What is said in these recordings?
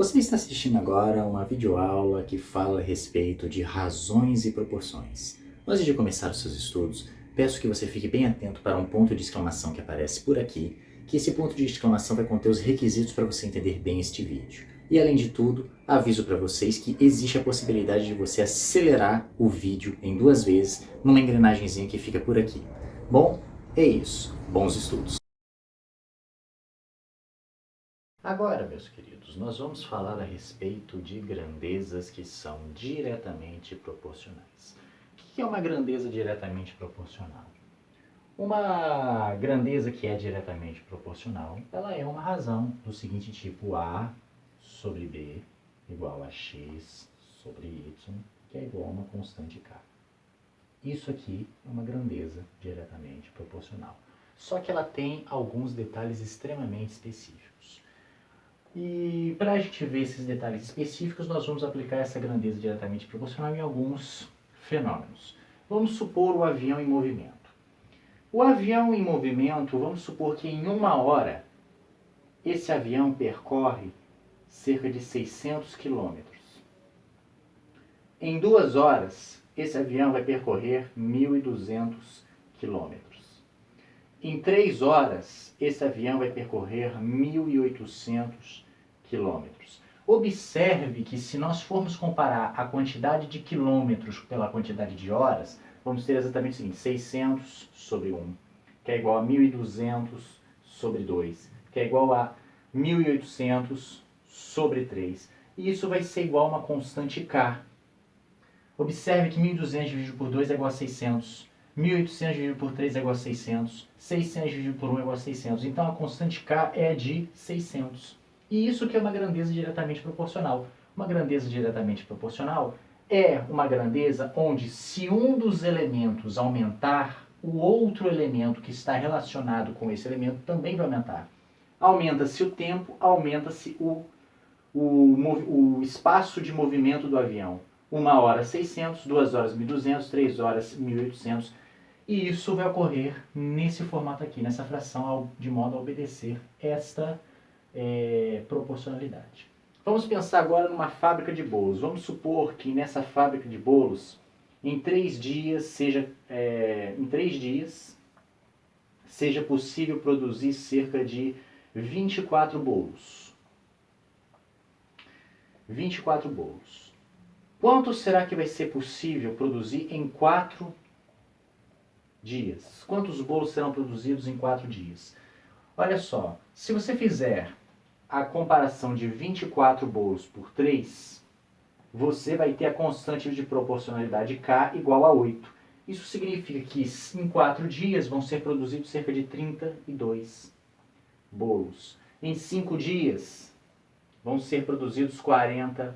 Você está assistindo agora a uma videoaula que fala a respeito de razões e proporções. Antes de começar os seus estudos, peço que você fique bem atento para um ponto de exclamação que aparece por aqui, que esse ponto de exclamação vai conter os requisitos para você entender bem este vídeo. E além de tudo, aviso para vocês que existe a possibilidade de você acelerar o vídeo em 2 vezes numa engrenagemzinha que fica por aqui. Bom, é isso. Bons estudos! Agora, meus queridos, nós vamos falar a respeito de grandezas que são diretamente proporcionais. O que é uma grandeza diretamente proporcional? Uma grandeza que é diretamente proporcional, ela é uma razão do seguinte tipo: A sobre B igual a X sobre Y, que é igual a uma constante K. Isso aqui é uma grandeza diretamente proporcional. Só que ela tem alguns detalhes extremamente específicos. E para a gente ver esses detalhes específicos, nós vamos aplicar essa grandeza diretamente proporcional em alguns fenômenos. Vamos supor o avião em movimento. O avião em movimento, vamos supor que em 1 hora, esse avião percorre cerca de 600 quilômetros. Em 2 horas, esse avião vai percorrer 1.200 quilômetros. Em 3 horas, esse avião vai percorrer 1.800 quilômetros. Observe que se nós formos comparar a quantidade de quilômetros pela quantidade de horas, vamos ter exatamente o seguinte: 600 sobre 1, que é igual a 1.200 sobre 2, que é igual a 1.800 sobre 3. E isso vai ser igual a uma constante K. Observe que 1.200 dividido por 2 é igual a 600. 1.800 dividido por 3 é igual a 600, 600 dividido por 1 é igual a 600. Então a constante K é de 600. E isso que é uma grandeza diretamente proporcional. Uma grandeza diretamente proporcional é uma grandeza onde, se um dos elementos aumentar, o outro elemento que está relacionado com esse elemento também vai aumentar. Aumenta-se o tempo, aumenta-se o espaço de movimento do avião. 1 hora 600, 2 horas 1.200, 3 horas 1.800. E isso vai ocorrer nesse formato aqui, nessa fração, de modo a obedecer esta proporcionalidade. Vamos pensar agora numa fábrica de bolos. Vamos supor que nessa fábrica de bolos, em 3 dias, seja possível produzir cerca de 24 bolos. 24 bolos. Quanto será que vai ser possível produzir em 4 dias? Quantos bolos serão produzidos em 4 dias? Olha só, se você fizer a comparação de 24 bolos por 3, você vai ter a constante de proporcionalidade K igual a 8. Isso significa que em 4 dias vão ser produzidos cerca de 32 bolos. Em 5 dias vão ser produzidos 40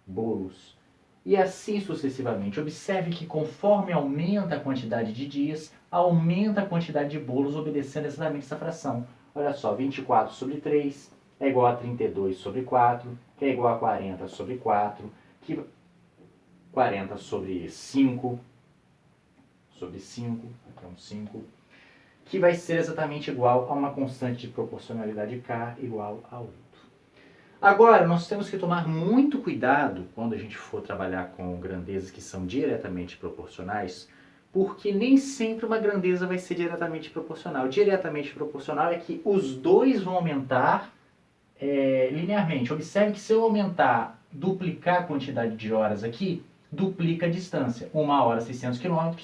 bolos. E assim sucessivamente. Observe que conforme aumenta a quantidade de dias, aumenta a quantidade de bolos, obedecendo exatamente essa fração. Olha só, 24 sobre 3 é igual a 32 sobre 4, que é igual a 40 sobre 4, que 40 sobre 5, aqui é um 5, que vai ser exatamente igual a uma constante de proporcionalidade K igual a 8. Agora, nós temos que tomar muito cuidado quando a gente for trabalhar com grandezas que são diretamente proporcionais, porque nem sempre uma grandeza vai ser diretamente proporcional. Diretamente proporcional é que os dois vão aumentar linearmente. Observe que se eu duplicar a quantidade de horas aqui, duplica a distância. 1 hora 600 km,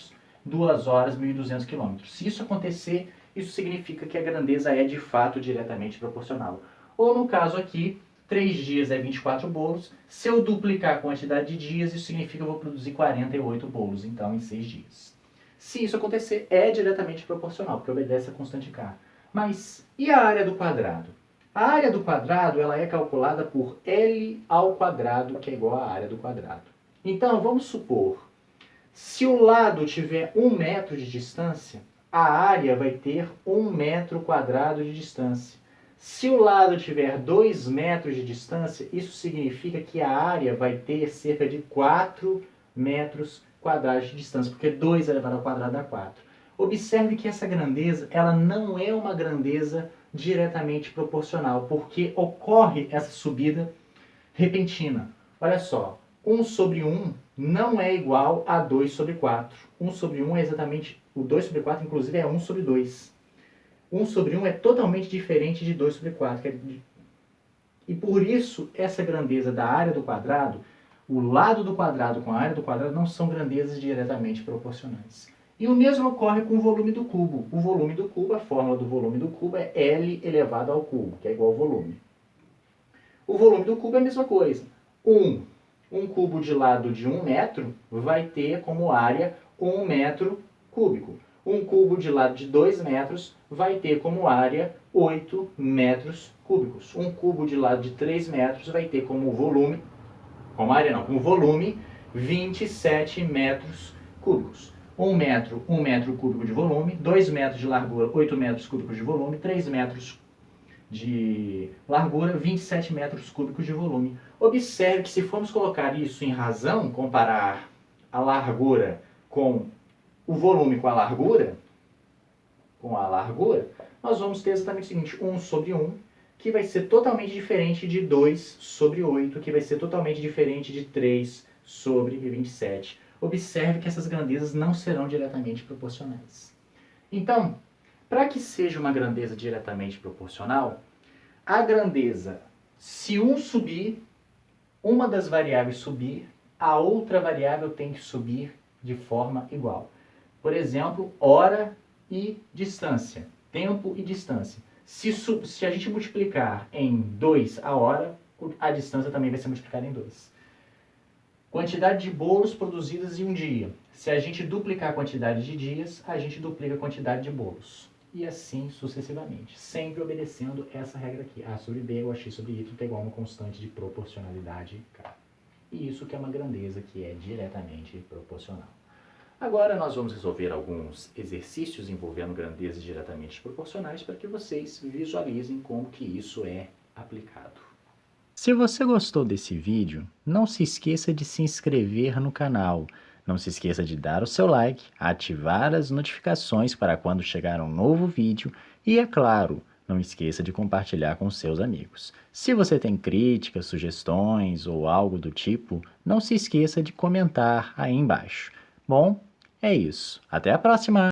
2 horas 1.200 km. Se isso acontecer, isso significa que a grandeza é de fato diretamente proporcional. Ou no caso aqui, 3 dias é 24 bolos. Se eu duplicar a quantidade de dias, isso significa que eu vou produzir 48 bolos, então, em 6 dias. Se isso acontecer, é diretamente proporcional, porque obedece a constante K. Mas, e a área do quadrado? A área do quadrado ela é calculada por L ao quadrado, que é igual à área do quadrado. Então, vamos supor, se o lado tiver 1 metro de distância, a área vai ter 1 metro quadrado de distância. Se o lado tiver 2 metros de distância, isso significa que a área vai ter cerca de 4 metros quadrados de distância, porque 2 elevado ao quadrado dá 4. Observe que essa grandeza ela não é uma grandeza diretamente proporcional, porque ocorre essa subida repentina. Olha só, 1 sobre 1 não é igual a 2 sobre 4. 1 sobre 1 é exatamente, o 2 sobre 4 inclusive é 1 sobre 2. 1 sobre 1 é totalmente diferente de 2 sobre 4. E por isso, essa grandeza da área do quadrado, o lado do quadrado com a área do quadrado não são grandezas diretamente proporcionais. E o mesmo ocorre com o volume do cubo. O volume do cubo, a fórmula do volume do cubo é L elevado ao cubo, que é igual ao volume. O volume do cubo é a mesma coisa. Um cubo de lado de 1 metro vai ter como área 1 metro cúbico. Um cubo de lado de 2 metros vai ter como área 8 metros cúbicos. Um cubo de lado de 3 metros vai ter como volume, como área não, como volume, 27 metros cúbicos. 1 metro cúbico de volume, 2 metros de largura, 8 metros cúbicos de volume, 3 metros de largura, 27 metros cúbicos de volume. Observe que se formos colocar isso em razão, comparar a largura com o volume com a largura, nós vamos ter exatamente o seguinte, 1 sobre 1, que vai ser totalmente diferente de 2 sobre 8, que vai ser totalmente diferente de 3 sobre 27. Observe que essas grandezas não serão diretamente proporcionais. Então, para que seja uma grandeza diretamente proporcional, a grandeza, se um subir, uma das variáveis subir, a outra variável tem que subir de forma igual. Por exemplo, hora e distância, tempo e distância. Se a gente multiplicar em 2 a hora, a distância também vai ser multiplicada em 2. Quantidade de bolos produzidos em um dia. Se a gente duplicar a quantidade de dias, a gente duplica a quantidade de bolos. E assim sucessivamente, sempre obedecendo essa regra aqui. A sobre B ou a x sobre y é igual a uma constante de proporcionalidade K. E isso que é uma grandeza que é diretamente proporcional. Agora nós vamos resolver alguns exercícios envolvendo grandezas diretamente proporcionais para que vocês visualizem como que isso é aplicado. Se você gostou desse vídeo, não se esqueça de se inscrever no canal. Não se esqueça de dar o seu like, ativar as notificações para quando chegar um novo vídeo e, é claro, não esqueça de compartilhar com seus amigos. Se você tem críticas, sugestões ou algo do tipo, não se esqueça de comentar aí embaixo. Bom, é isso. Até a próxima!